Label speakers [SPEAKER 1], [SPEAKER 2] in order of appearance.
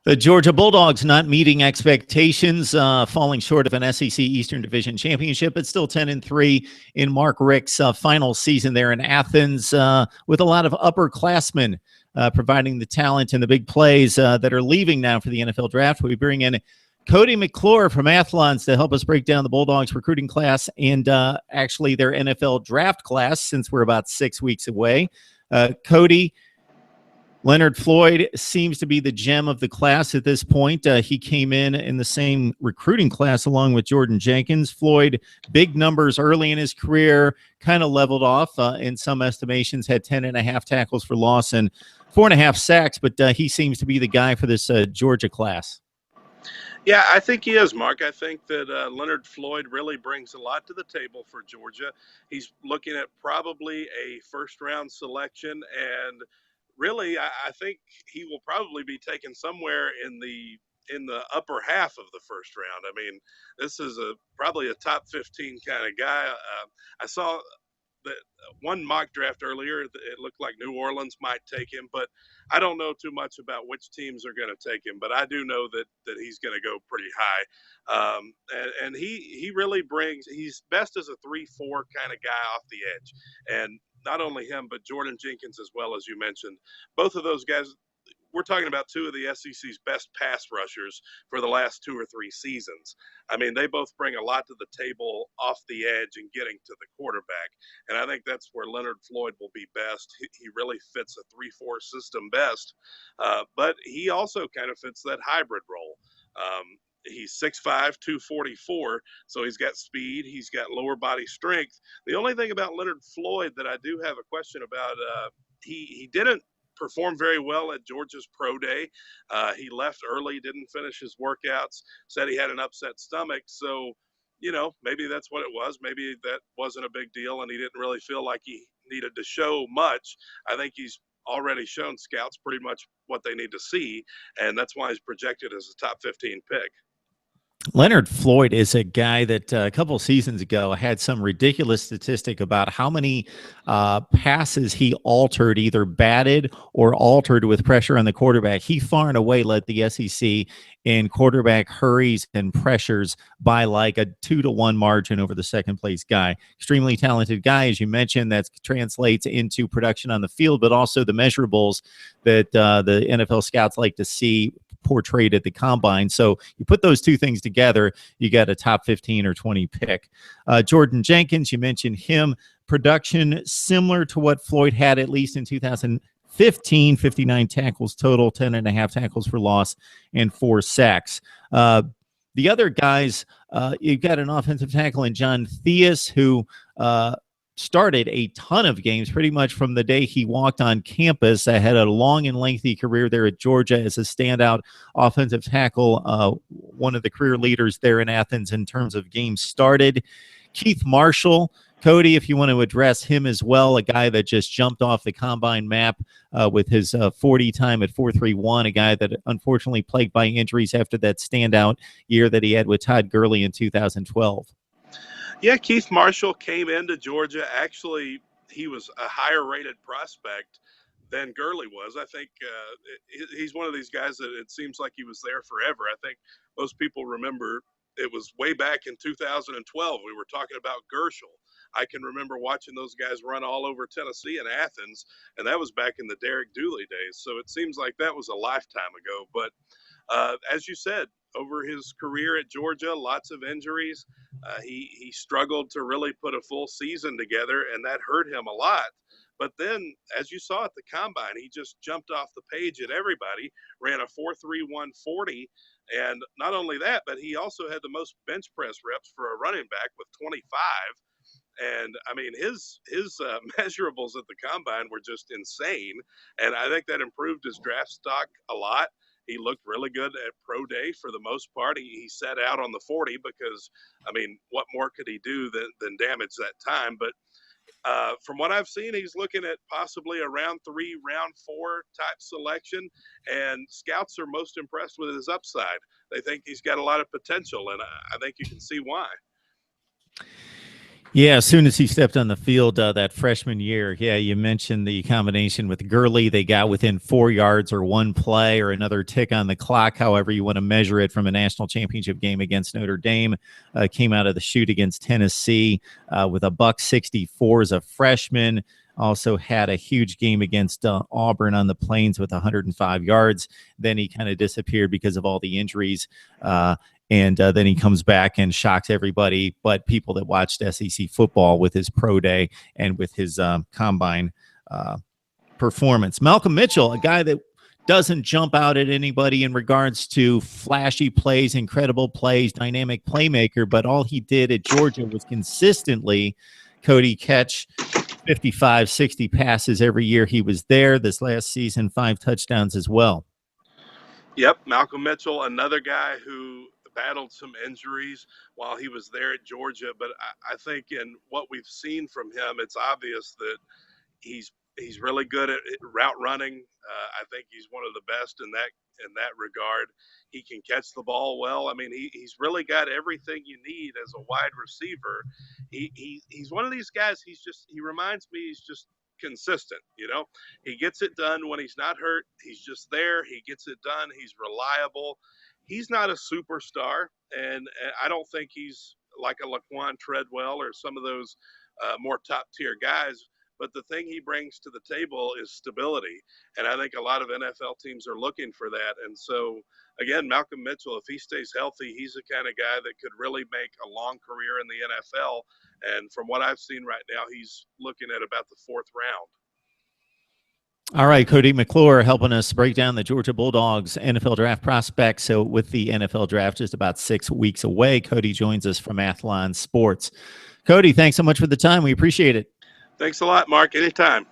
[SPEAKER 1] The Georgia Bulldogs not meeting expectations, falling short of an SEC Eastern Division championship, but still 10-3 in Mark Richt's final season there in Athens, with a lot of upperclassmen providing the talent and the big plays that are leaving now for the NFL draft. We bring in Cody McClure from Athlon to help us break down the Bulldogs recruiting class and actually their NFL draft class, since we're about 6 weeks away. Cody, Leonard Floyd seems to be the gem of the class at this point. He came in the same recruiting class along with Jordan Jenkins. Floyd, big numbers early in his career, kind of leveled off in some estimations, had 10.5 tackles for loss and 4.5 sacks, but he seems to be the guy for this Georgia class.
[SPEAKER 2] Yeah, I think he is, Mark. I think that Leonard Floyd really brings a lot to the table for Georgia. He's looking at probably a first-round selection, and really, I think he will probably be taken somewhere in the upper half of the first round. I mean, this is probably a top 15 kind of guy. I saw that one mock draft earlier. It looked like New Orleans might take him, but I don't know too much about which teams are going to take him. But I do know that he's going to go pretty high, and he really brings. He's best as a 3-4 kind of guy off the edge, and not only him, but Jordan Jenkins as well, as you mentioned. Both of those guys, we're talking about two of the SEC's best pass rushers for the last 2 or 3 seasons. I mean, they both bring a lot to the table off the edge and getting to the quarterback. And I think that's where Leonard Floyd will be best. He really fits a 3-4 system best, but he also kind of fits that hybrid role. He's 6'5", 244, so he's got speed. He's got lower body strength. The only thing about Leonard Floyd that I do have a question about, he didn't perform very well at Georgia's pro day. He left early, didn't finish his workouts, said he had an upset stomach. So, maybe that's what it was. Maybe that wasn't a big deal, and he didn't really feel like he needed to show much. I think he's already shown scouts pretty much what they need to see, and that's why he's projected as a top 15 pick.
[SPEAKER 1] Leonard Floyd is a guy that a couple of seasons ago had some ridiculous statistic about how many passes he altered, either batted or altered with pressure on the quarterback. He far and away led the SEC in quarterback hurries and pressures by like a 2-1 margin over the second place guy. Extremely talented guy, as you mentioned. That translates into production on the field, but also the measurables that the NFL scouts like to see portrayed at the combine. So you put those two things together, you got a top 15 or 20 pick. Jordan Jenkins, you mentioned him. Production similar to what Floyd had, at least in 2015, 59 tackles total, 10.5 tackles for loss, and 4 sacks. The other guys, you've got an offensive tackle in John Theus, who started a ton of games pretty much from the day he walked on campus. I had a long and lengthy career there at Georgia as a standout offensive tackle, one of the career leaders there in Athens in terms of games started. Keith Marshall, Cody, if you want to address him as well, a guy that just jumped off the combine map with his 40 time at 4.31, a guy that unfortunately plagued by injuries after that standout year that he had with Todd Gurley in 2012.
[SPEAKER 2] Yeah, Keith Marshall came into Georgia. Actually, he was a higher rated prospect than Gurley was. I think he's one of these guys that it seems like he was there forever. I think most people remember it was way back in 2012. We were talking about Gershel. I can remember watching those guys run all over Tennessee and Athens, and that was back in the Derek Dooley days. So it seems like that was a lifetime ago. But as you said, over his career at Georgia, lots of injuries. He struggled to really put a full season together, and that hurt him a lot. But then, as you saw at the combine, he just jumped off the page at everybody, ran a 4.31 40. And not only that, but he also had the most bench press reps for a running back with 25. And I mean, his measurables at the combine were just insane. And I think that improved his draft stock a lot. He looked really good at pro day for the most part. He sat out on the 40 because, I mean, what more could he do than damage that time? But from what I've seen, he's looking at possibly a round 3, round 4 type selection. And scouts are most impressed with his upside. They think he's got a lot of potential, and I think you can see why.
[SPEAKER 1] Yeah, as soon as he stepped on the field that freshman year, yeah, you mentioned the combination with Gurley. They got within 4 yards or one play or another tick on the clock, however you want to measure it, from a national championship game against Notre Dame. Came out of the chute against Tennessee with a buck 64 as a freshman. Also had a huge game against Auburn on the Plains with 105 yards. Then he kind of disappeared because of all the injuries. And then he comes back and shocks everybody, but people that watched SEC football with his pro day and with his combine performance. Malcolm Mitchell, a guy that doesn't jump out at anybody in regards to flashy plays, incredible plays, dynamic playmaker, but all he did at Georgia was consistently, Cody, catch 55, 60 passes every year he was there. This last season, 5 touchdowns as well.
[SPEAKER 2] Yep, Malcolm Mitchell, another guy who battled some injuries while he was there at Georgia, but I think in what we've seen from him, it's obvious that he's really good at route running. I think he's one of the best in that regard. He can catch the ball well. I mean, he's really got everything you need as a wide receiver. He's one of these guys. He reminds me. He's just consistent. You know, he gets it done when he's not hurt. He's just there. He gets it done. He's reliable. He's not a superstar, and I don't think he's like a Laquan Treadwell or some of those more top tier guys. But the thing he brings to the table is stability. And I think a lot of NFL teams are looking for that. And so, again, Malcolm Mitchell, if he stays healthy, he's the kind of guy that could really make a long career in the NFL. And from what I've seen right now, he's looking at about the 4th round.
[SPEAKER 1] All right, Cody McClure helping us break down the Georgia Bulldogs NFL draft prospects. So with the NFL draft just about 6 weeks away, Cody joins us from Athlon Sports. Cody, thanks so much for the time. We appreciate it.
[SPEAKER 2] Thanks a lot, Mark. Anytime.